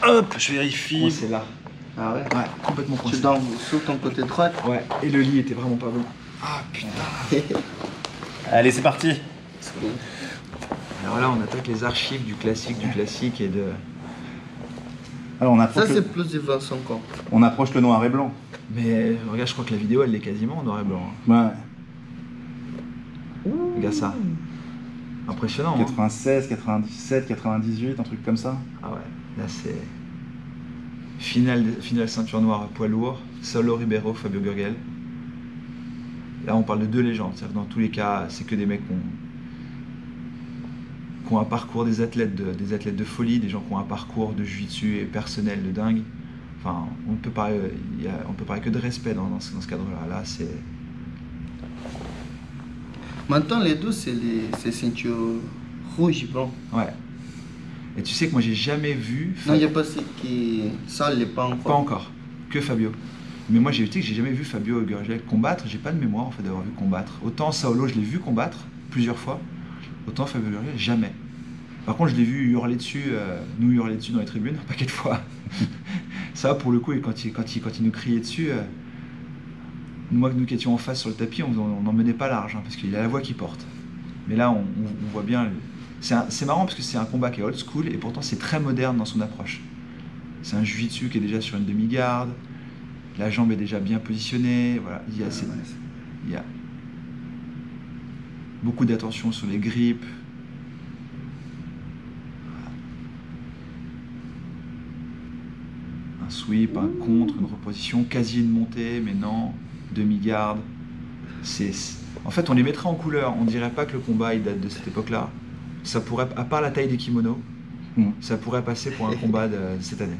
Hop, je vérifie. Moi, c'est là. Ah ouais? Ouais, complètement Tu coincé. dors sur ton côté droit? Ouais, et le lit était vraiment pas bon. Ah putain. Allez, c'est parti. Alors là, on attaque les archives du classique et de... Alors, on Ça, approche, c'est plus de 25 ans. on approche le noir et blanc. Mais regarde, je crois que la vidéo, elle est quasiment en noir et blanc. Ouais. Regarde ça. Impressionnant, hein. 96, 97, 98, un truc comme ça. Ah ouais, là c'est... Finale ceinture noire poids lourd, Saulo Ribeiro, Fabio Gurgel. Là, on parle de deux légendes. C'est-à-dire que dans tous les cas, c'est que des mecs qui ont un parcours, des athlètes de folie, des gens qui ont un parcours de jiu-jitsu et personnel de dingue. Enfin, on peut parler que de respect dans ce cadre-là. Là, c'est... Maintenant, les deux, c'est ceinture rouge et blanc. Ouais. Et tu sais que moi, j'ai jamais vu... Non, il y a pas ceux qui... Ça, l'est pas encore. Pas encore. Que Fabio. Mais moi, j'ai jamais vu Fabio Gurgel combattre. J'ai pas de mémoire, en fait, d'avoir vu combattre. Autant Saulo, je l'ai vu combattre plusieurs fois. Autant Fabio Gurgel, jamais. Par contre, je l'ai vu hurler dessus, nous hurler dessus dans les tribunes, un paquet de fois. Ça, pour le coup, et quand il nous criait dessus, nous qui étions en face sur le tapis, on n'en menait pas large, hein, parce qu'il a la voix qui porte. Mais là, on voit bien... C'est marrant parce que c'est un combat qui est old school, et pourtant c'est très moderne dans son approche. C'est un jiu-jitsu qui est déjà sur une demi-garde, la jambe est déjà bien positionnée, voilà. Il y a beaucoup d'attention sur les grippes. Un sweep, un contre, une reposition, quasi une montée, mais non, demi-garde. En fait, on les mettrait en couleur, on dirait pas que le combat il date de cette époque-là. Ça pourrait, à part la taille des kimonos, ça pourrait passer pour un combat de cette année.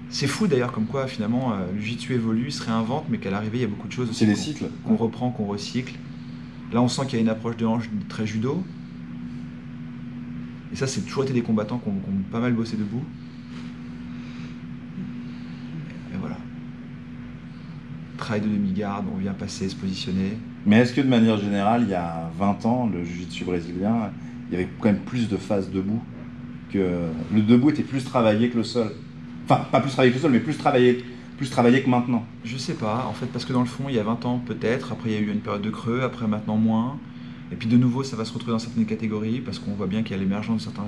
C'est fou d'ailleurs comme quoi finalement le jiu-jitsu évolue, se réinvente, mais qu'à l'arrivée il y a beaucoup de choses aussi C'est des cycles. qu'on reprend, qu'on recycle. Là on sent qu'il y a une approche de hanche très judo. Et ça c'est toujours été des combattants qui ont pas mal bossé debout. Et voilà. Travail de demi-garde, on vient passer, se positionner. Mais est-ce que de manière générale, il y a 20 ans, le jiu-jitsu brésilien, il y avait quand même plus de phases debout que... Le debout était plus travaillé que le sol. Enfin, pas plus travaillé que le sol, mais plus travaillé que maintenant. Je sais pas, en fait, parce que dans le fond, il y a 20 ans peut-être, après il y a eu une période de creux, après maintenant moins. Et puis de nouveau, ça va se retrouver dans certaines catégories, parce qu'on voit bien qu'il y a l'émergence de certains...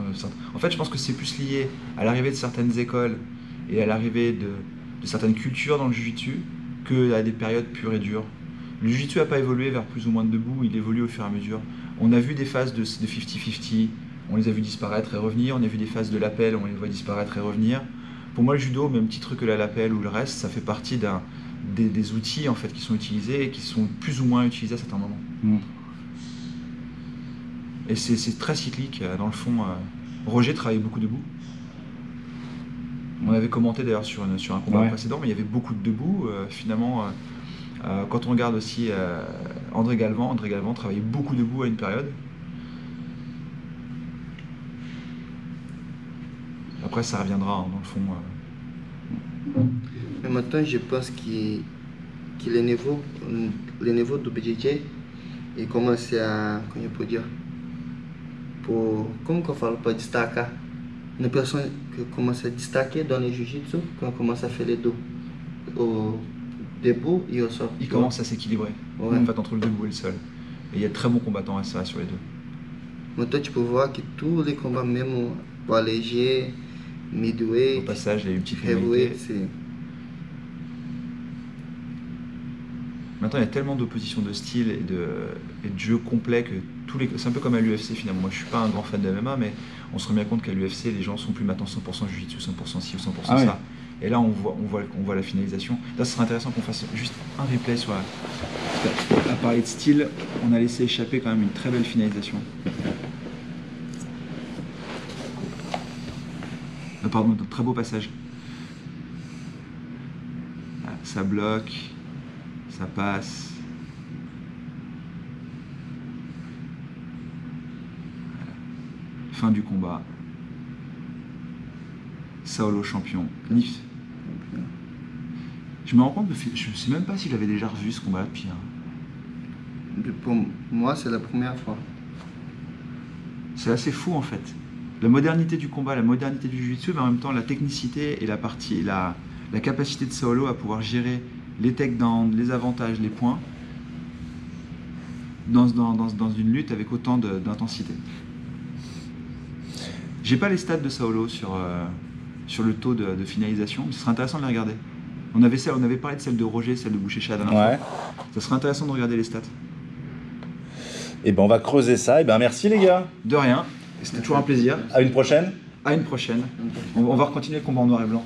En fait, je pense que c'est plus lié à l'arrivée de certaines écoles et à l'arrivée de certaines cultures dans le jiu-jitsu que à des périodes pures et dures. Le jiu-jitsu n'a pas évolué vers plus ou moins de debout, il évolue au fur et à mesure. On a vu des phases de 50-50, on les a vu disparaître et revenir, on a vu des phases de l'appel, on les voit disparaître et revenir. Pour moi, le judo, même titre que l'appel ou le reste, ça fait partie des outils en fait, qui sont utilisés et qui sont plus ou moins utilisés à certains moments. Et c'est très cyclique, dans le fond. Roger travaillait beaucoup debout. On avait commenté d'ailleurs sur un combat précédent, mais il y avait beaucoup de debout. Finalement, quand on regarde aussi André Galvand travaillait beaucoup debout à une période. Après, ça reviendra, hein, dans le fond. Mais maintenant, je pense que le niveau do BJJ, il commence à, comment je peux dire, como que eu falo, para destacar. Une personne qui commence à destaquer dans le jiu-jitsu, quand on commence à faire les deux, au debout et au sol. Il commence à s'équilibrer, Ouais. en fait, entre le debout et le sol. Et il y a de très bons combattants à ça sur les deux. Maintenant, tu peux voir que tous les combats, même poids léger, Au midweight, passage, il y a eu une petite heavyweight, rivalité. c'est... Maintenant, il y a tellement d'oppositions de style et de jeux complets que c'est un peu comme à l'UFC finalement. Moi, je suis pas un grand fan de MMA, mais on se rend bien compte qu'à l'UFC, les gens sont plus maintenant 100% jiu-jitsu, 100% ci ou 100% ça. Ouais. Et là, on voit la finalisation. Là, ce serait intéressant qu'on fasse juste un replay sur la... Parce qu'à parler de style, on a laissé échapper quand même une très belle finalisation. Pardon, un très beau passage. Là, ça bloque, ça passe. Voilà. Fin du combat. Saulo champion. Nif. Je me rends compte, je ne sais même pas si j'avais déjà revu ce combat-là depuis. Pour moi, c'est la première fois. C'est assez fou en fait. La modernité du combat, la modernité du jiu-jitsu, mais en même temps la technicité et la capacité de Saulo à pouvoir gérer les takedowns, les avantages, les points dans une lutte avec autant d'intensité. J'ai pas les stats de Saulo sur le taux de finalisation, mais ce serait intéressant de les regarder. On avait parlé de celle de Roger, celle de Boucher-Chat la dernière fois. Ça serait intéressant de regarder les stats. Et ben on va creuser ça. Et ben merci les gars. De rien. C'était toujours un plaisir. À une prochaine. À une prochaine. On va continuer le combat en noir et blanc.